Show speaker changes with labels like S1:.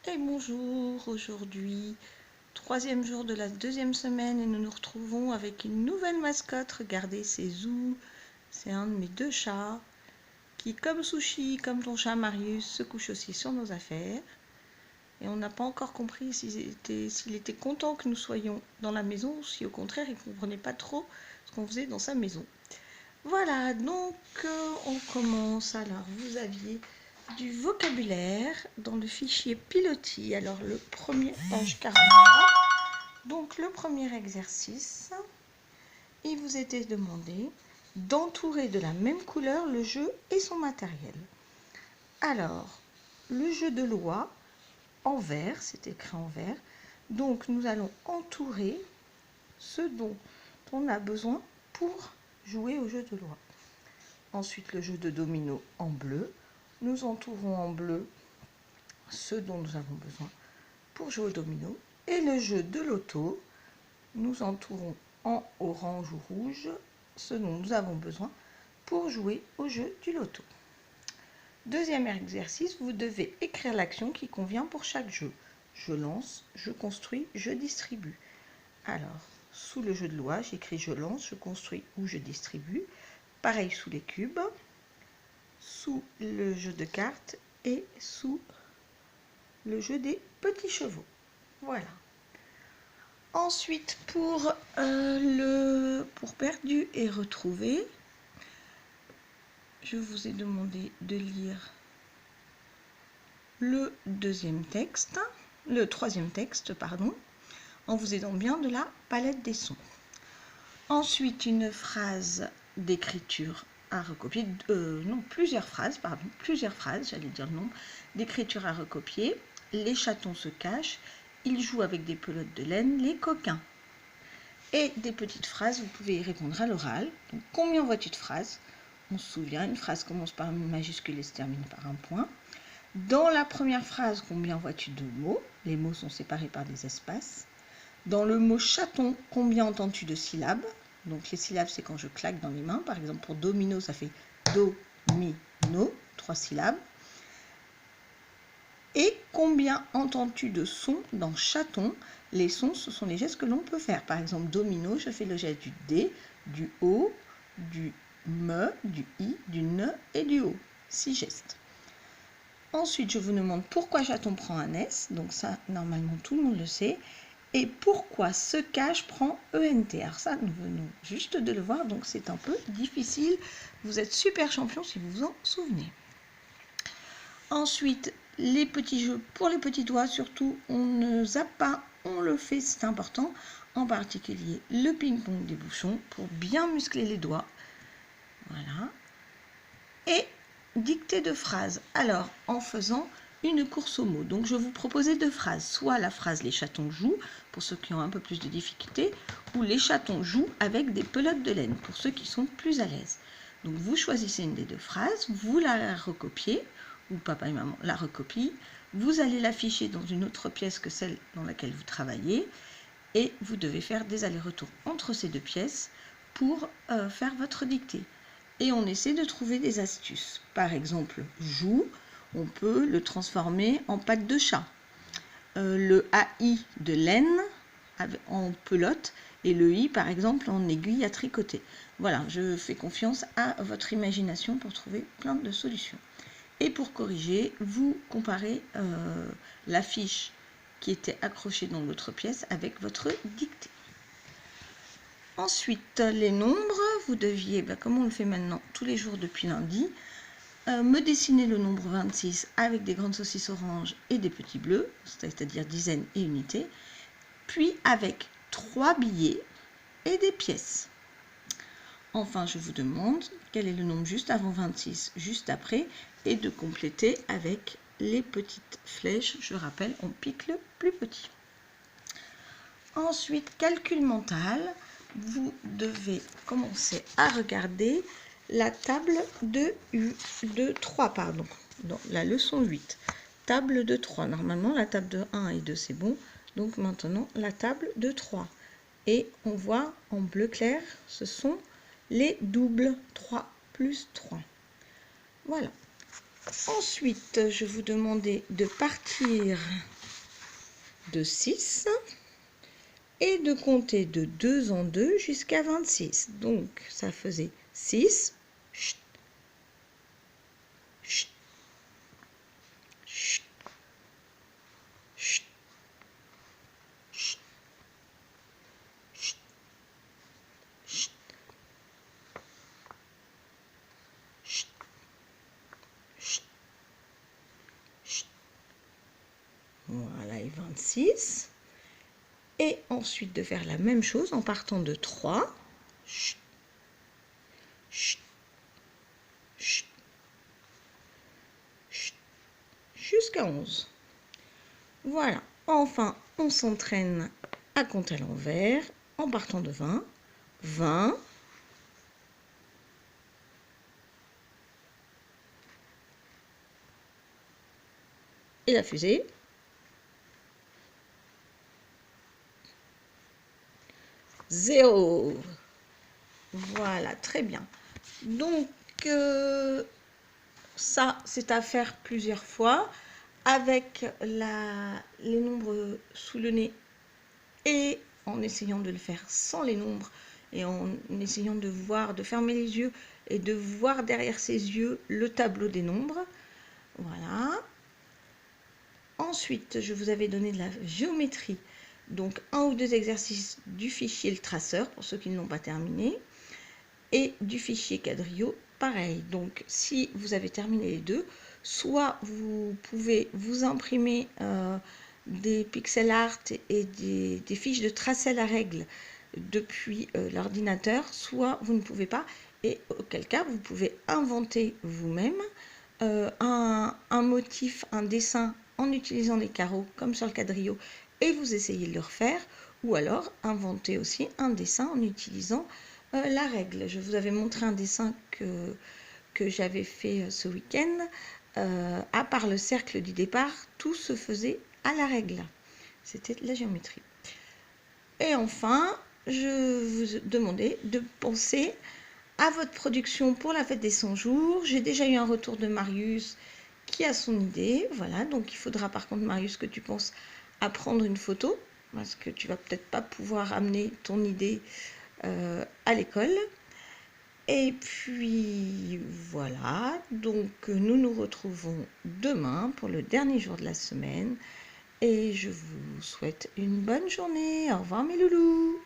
S1: Et bonjour, aujourd'hui, troisième jour de la deuxième semaine et nous nous retrouvons avec une nouvelle mascotte. Regardez, c'est Zou, c'est un de mes deux chats qui, comme Sushi, comme ton chat Marius, se couche aussi sur nos affaires. Et on n'a pas encore compris s'il était content que nous soyons dans la maison ou si au contraire il ne comprenait pas trop ce qu'on faisait dans sa maison. Voilà, donc on commence. Alors, vous aviez du vocabulaire dans le fichier Pilotis. Alors, le premier, page 43. Donc, le premier exercice, il vous était demandé d'entourer de la même couleur le jeu et son matériel. Alors, le jeu de loi en vert, c'est écrit en vert. Donc, nous allons entourer ce dont on a besoin pour jouer au jeu de loi. Ensuite, le jeu de domino en bleu. Nous entourons en bleu ce dont nous avons besoin pour jouer au domino. Et le jeu de loto, nous entourons en orange ou rouge ce dont nous avons besoin pour jouer au jeu du loto. Deuxième exercice, vous devez écrire l'action qui convient pour chaque jeu. Je lance, je construis, je distribue. Alors, sous le jeu de loi, j'écris je lance, je construis ou je distribue. Pareil sous les cubes, sous le jeu de cartes et sous le jeu des petits chevaux. Voilà. Ensuite, pour perdu et retrouvé, je vous ai demandé de lire le troisième texte, en vous aidant bien de la palette des sons. Ensuite, une phrase d'écriture à recopier, plusieurs phrases, j'allais dire le nombre, d'écriture à recopier. Les chatons se cachent, ils jouent avec des pelotes de laine, les coquins. Et des petites phrases, vous pouvez y répondre à l'oral. Donc, combien vois-tu de phrases? On se souvient, une phrase commence par une majuscule et se termine par un point. Dans la première phrase, combien vois-tu de mots? Les mots sont séparés par des espaces. Dans le mot chaton, combien entends-tu de syllabes? Donc les syllabes, c'est quand je claque dans les mains. Par exemple, pour domino, ça fait do, mi, no, 3 syllabes. Et combien entends-tu de sons dans chaton? Les sons, ce sont les gestes que l'on peut faire. Par exemple, domino, je fais le geste du D, du O, du me, du I, du ne et du O. 6 gestes. Ensuite, je vous demande pourquoi chaton prend un S. Donc ça, normalement, tout le monde le sait. Et pourquoi se cache prend ENT. Alors ça, nous venons juste de le voir, donc c'est un peu difficile. Vous êtes super champion si vous vous en souvenez. Ensuite, les petits jeux pour les petits doigts, surtout, on ne zappe pas, on le fait, c'est important. En particulier, le ping-pong des bouchons pour bien muscler les doigts. Voilà. Et dictée de phrases. Alors, en faisant une course aux mots. Donc, je vais vous proposer 2 phrases. Soit la phrase « les chatons jouent » pour ceux qui ont un peu plus de difficultés, ou « les chatons jouent avec des pelotes de laine » pour ceux qui sont plus à l'aise. Donc, vous choisissez une des 2 phrases, vous la recopiez, ou papa et maman la recopient, vous allez l'afficher dans une autre pièce que celle dans laquelle vous travaillez, et vous devez faire des allers-retours entre ces 2 pièces pour faire votre dictée. Et on essaie de trouver des astuces. Par exemple, joue, on peut le transformer en patte de chat. Le AI de laine en pelote et le I, par exemple, en aiguille à tricoter. Voilà, je fais confiance à votre imagination pour trouver plein de solutions. Et pour corriger, vous comparez la fiche qui était accrochée dans l'autre pièce avec votre dictée. Ensuite, les nombres, vous deviez, comme on le fait maintenant tous les jours depuis lundi, me dessiner le nombre 26 avec des grandes saucisses oranges et des petits bleus, c'est-à-dire dizaines et unités, puis avec 3 billets et des pièces. Enfin, je vous demande quel est le nombre juste avant 26, juste après, et de compléter avec les petites flèches. Je rappelle, on pique le plus petit. Ensuite, calcul mental. Vous devez commencer à regarder la table de 3, dans la leçon 8. Table de 3. Normalement, la table de 1 et 2, c'est bon. Donc maintenant, la table de 3. Et on voit en bleu clair, ce sont les doubles. 3 plus 3. Voilà. Ensuite, je vous demandais de partir de 6 et de compter de 2 en 2 jusqu'à 26. Donc, ça faisait 6, chut, chut, chut, chut, chut, chut, chut, chut, chut, chut. Voilà, et 26. Et ensuite de faire la même chose en partant de 3. Chut, chut, chut, chut, jusqu'à 11. Voilà. Enfin, on s'entraîne à compter à l'envers en partant de 20. 20. Et la fusée. 0. Voilà, très bien. Donc, ça, c'est à faire plusieurs fois avec les nombres sous le nez et en essayant de le faire sans les nombres et en essayant de voir, de fermer les yeux et de voir derrière ses yeux le tableau des nombres. Voilà. Ensuite, je vous avais donné de la géométrie, donc 1 ou 2 exercices du fichier le traceur pour ceux qui ne l'ont pas terminé et du fichier Quadrio, pareil. Donc si vous avez terminé les deux, soit vous pouvez vous imprimer des pixel art et des fiches de tracé à la règle depuis l'ordinateur, soit vous ne pouvez pas, et auquel cas vous pouvez inventer vous-même un motif, un dessin en utilisant des carreaux comme sur le Quadrio et vous essayez de le refaire, ou alors inventer aussi un dessin en utilisant la règle. Je vous avais montré un dessin que j'avais fait ce week-end. À part le cercle du départ, tout se faisait à la règle. C'était de la géométrie. Et enfin, je vous demandais de penser à votre production pour la fête des 100 jours. J'ai déjà eu un retour de Marius qui a son idée. Voilà, donc il faudra par contre, Marius, que tu penses à prendre une photo parce que tu vas peut-être pas pouvoir amener ton idée à l'école. Et puis voilà, donc nous nous retrouvons demain pour le dernier jour de la semaine et je vous souhaite une bonne journée. Au revoir mes loulous.